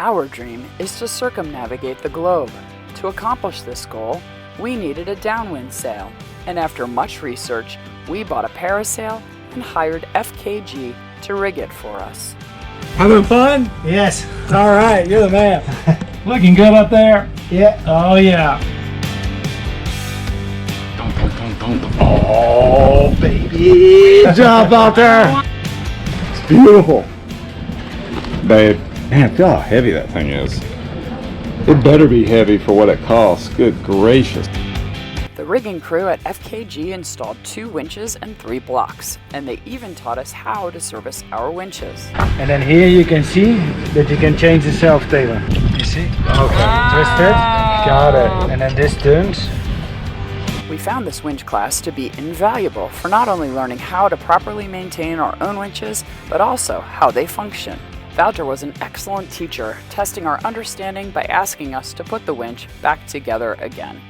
Our dream is to circumnavigate the globe. To accomplish this goal, we needed a downwind sail, and after much research, we bought a parasail and hired FKG to rig it for us. Having fun? Yes. All right, you're the man. Looking good up there? Yeah. Oh yeah. Oh baby! Good job out there. It's beautiful. Babe, man, feel how heavy that thing is. It better be heavy for what it costs. Good gracious. The rigging crew at FKG installed 2 winches and 3 blocks, and they even taught us how to service our winches. And then here you can see that you can change the self-tailor. You see? Okay. Twist it. Got it. And then this turns. We found this winch class to be invaluable for not only learning how to properly maintain our own winches, but also how they function. Wouter was an excellent teacher, testing our understanding by asking us to put the winch back together again.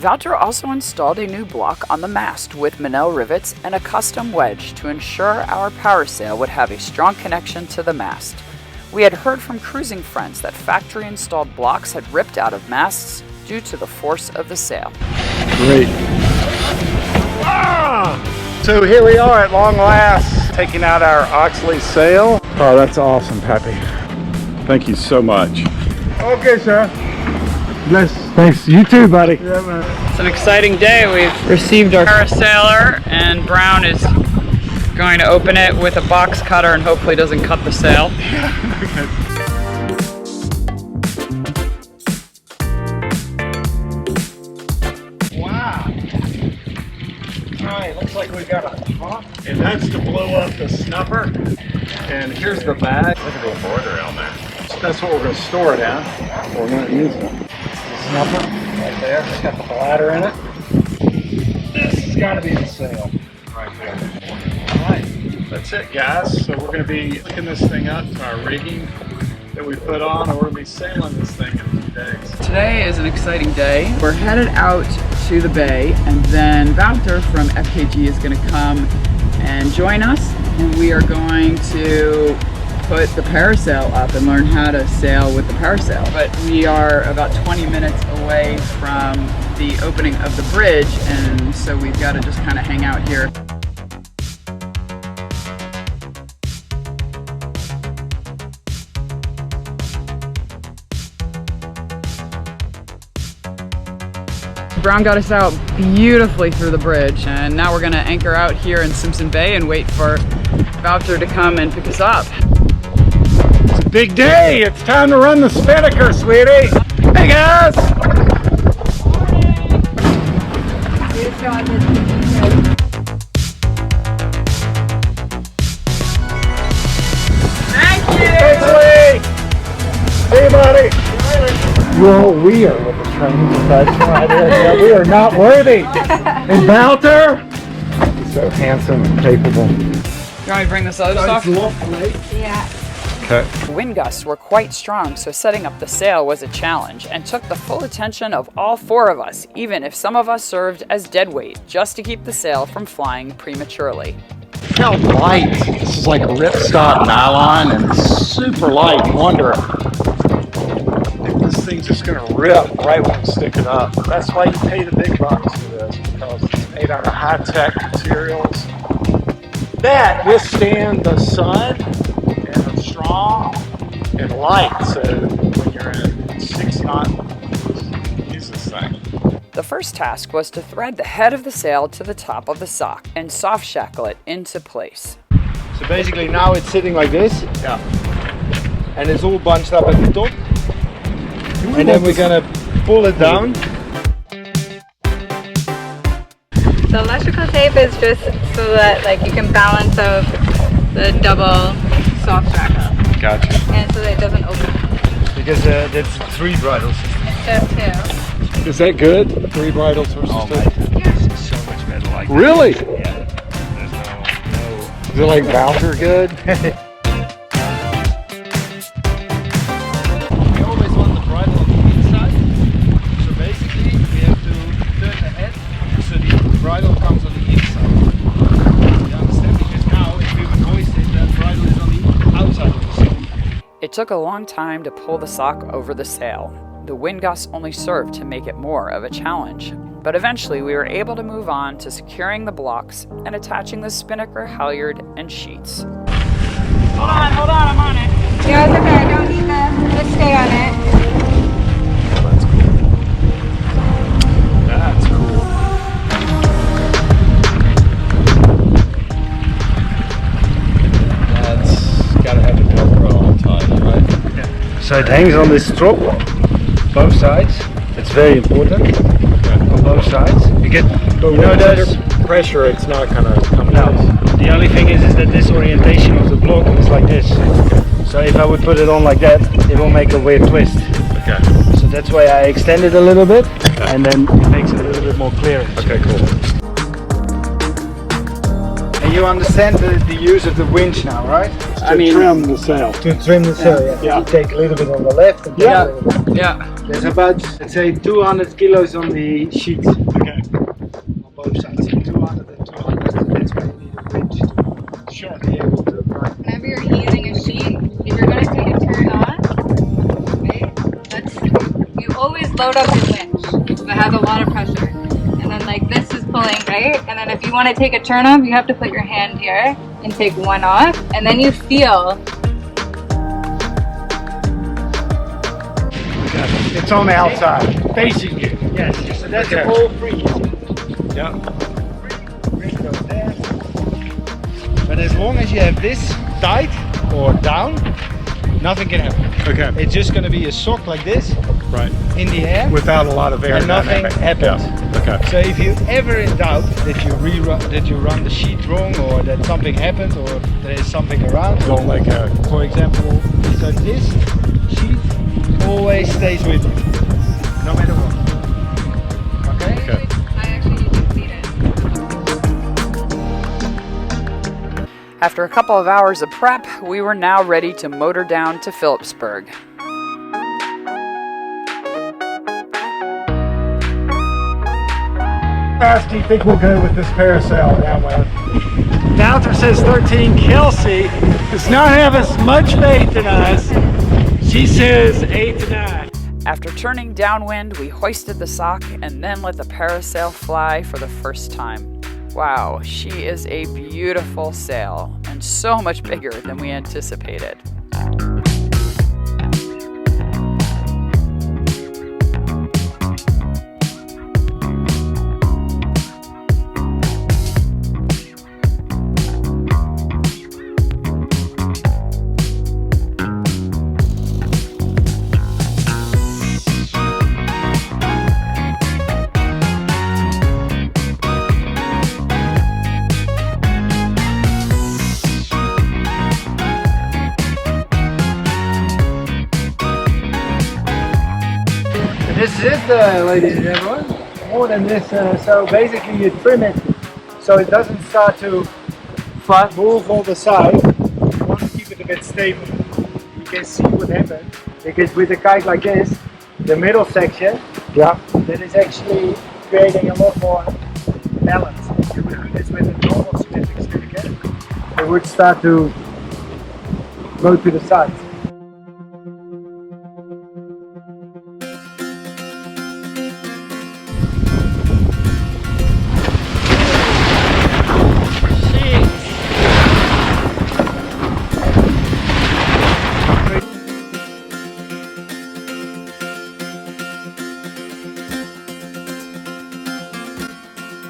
Wouter also installed a new block on the mast with Manel rivets and a custom wedge to ensure our parasail would have a strong connection to the mast. We had heard from cruising friends that factory-installed blocks had ripped out of masts due to the force of the sail. Great. So here we are at long last, taking out our OXLEY sail. Oh, that's awesome, Pappy. Thank you so much. Okay, sir. Bless. Thanks. You too, buddy. Yeah, man. It's an exciting day. We've received our parasailer, and Brown is going to open it with a box cutter and hopefully doesn't cut the sail. Wow. Alright, looks like we got a top, and that's to blow up the snuffer. And here's the bag. Look at the embroidery on there. So that's what we're going to store it in. We're not using it. The snuffer right there. It's got the bladder in it. This has got to be the sail right there. Alright, that's it, guys. So we're going to be hooking this thing up to our rigging that we put on, and we're going to be sailing this thing in a few days. Today is an exciting day. We're headed out to the bay, and then Wouter from FKG is going to come and join us, and we are going to put the parasail up and learn how to sail with the parasail. But we are about 20 minutes away from the opening of the bridge, and so we've got to just kind of hang out here. Brown got us out beautifully through the bridge, and now we're going to anchor out here in Simpson Bay and wait for Wouter to come and pick us up. It's a big day. It's time to run the spinnaker, sweetie. Hey guys! Thank you! Thanks, Lee! See you, buddy! Well, we are with the training professional. We are not worthy. And Wouter, he's so handsome and capable. You want me to bring this other stuff? Okay. Wind gusts were quite strong, so setting up the sail was a challenge and took the full attention of all 4 of us, even if some of us served as dead weight, just to keep the sail from flying prematurely. Look how light. This is like a ripstop nylon and it's super light. Wonder if this thing's just going to rip right when you stick it up. That's why you pay the big bucks for this, because it's made out of high-tech materials that withstand the sun and are strong and light. So when you're in 6 knots, use this thing. The first task was to thread the head of the sail to the top of the sock and soft shackle it into place. So basically now it's sitting like this. Yeah. And it's all bunched up at the top. And then we're gonna pull it down. The electrical tape is just so that like you can balance out the double soft shackle. Gotcha. And so that it doesn't open. Because that's 3 bridles. It's just 2. Is that good? 3 bridles versus 2. This is so much better like Really? this. Yeah. There's no. Is it like Wouter good? We always want the bridle on the inside. So basically we have to turn the head so the bridle comes on the inside. The understanding is now if we would hoist it, that bridle is on the outside of the sail. It took a long time to pull the sock over the sail. The wind gusts only served to make it more of a challenge. But eventually we were able to move on to securing the blocks and attaching the spinnaker halyard and sheets. Hold on, I'm on it. Yeah, it's okay, I don't need them. Just stay on it. That's cool. That's gotta have the Velcro on tight, right? Yeah. So it hangs on this strap, both sides. It's very important on both sides. You get, But there's pressure, it's not gonna come no. out. The only thing is that this orientation of the block is like this. So if I would put it on like that, it will make a weird twist. Okay. So that's why I extend it a little bit, and then it makes it a little bit more clearance. Okay, cool. And you understand the use of the winch now, right? To trim the sail. To trim the sail, Yeah. You take a little bit on the left and Yeah. a little bit. Yeah. There's about, let's say, 200 kilos on the sheet Okay. on both sides. 200 and 200. That's why you need a winch to be able to run. Whenever you're easing a sheet, if you're going to take a turn on, okay, you always load up your winch that has a lot of pressure. And then like this is pulling, right? And then if you want to take a turn off, you have to put your hand here and take one off. And then you feel. It's on the outside, facing you. Yes. So that's Okay. all free. Yeah. Bring those there. But as long as you have this tight or down, nothing can happen. Okay. It's just going to be a sock like this Right. in the air. Without a lot of air. And nothing happens. Yeah. Okay. So if you ever in doubt that you run the sheet wrong, or that something happened, or there is something around, Don't let go. for example, so this sheet always stays with you, no matter what. Okay? Okay. I actually use it seated. After a couple of hours of prep, we were now ready to motor down to Phillipsburg. How fast do you think we'll go with this parasail downwind? Wouter says 13. Kelsey does not have as much faith in us. She says 8 to 9. After turning downwind, we hoisted the sock and then let the parasail fly for the first time. Wow, she is a beautiful sail and so much bigger than we anticipated. This is it, ladies and gentlemen. More than this, so basically you trim it so it doesn't start to move all the side. You want to keep it a bit stable. You can see what happens, because with a kite like this, the middle section, that is actually creating a lot more balance. If you would do this with a normal symmetric spinnaker, it would start to go to the sides.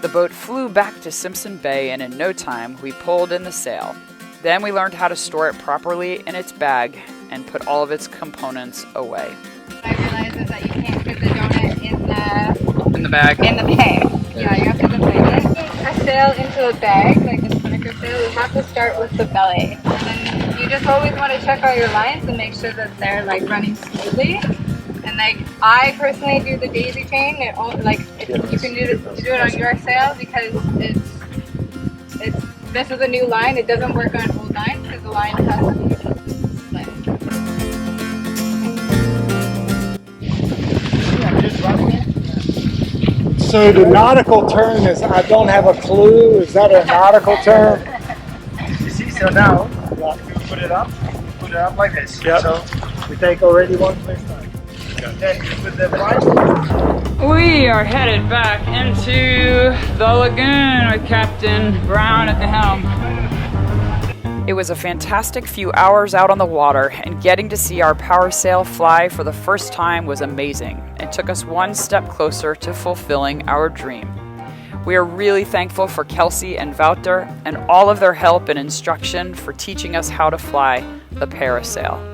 The boat flew back to Simpson Bay, and in no time we pulled in the sail. Then we learned how to store it properly in its bag and put all of its components away. What I realized is that you can't put the donut In the bag. in the bag. Yeah, you have to deflate it. A sail into a bag, like a spinnaker sail, you have to start with the belly. And then you just always want to check all your lines and make sure that they're like running smoothly. And like I personally do the daisy chain. You can do it on your sail, because this is a new line. It doesn't work on old lines because the line has to be split. So the nautical term is, I don't have a clue. Is that a nautical term? You see, so now you put it up, put it up like this. Yep. So we take already one twist time. Then with the right. We are headed back into the lagoon with Captain Brown at the helm. It was a fantastic few hours out on the water, and getting to see our parasail fly for the first time was amazing and took us one step closer to fulfilling our dream. We are really thankful for Kelsey and Wouter and all of their help and instruction for teaching us how to fly the parasail.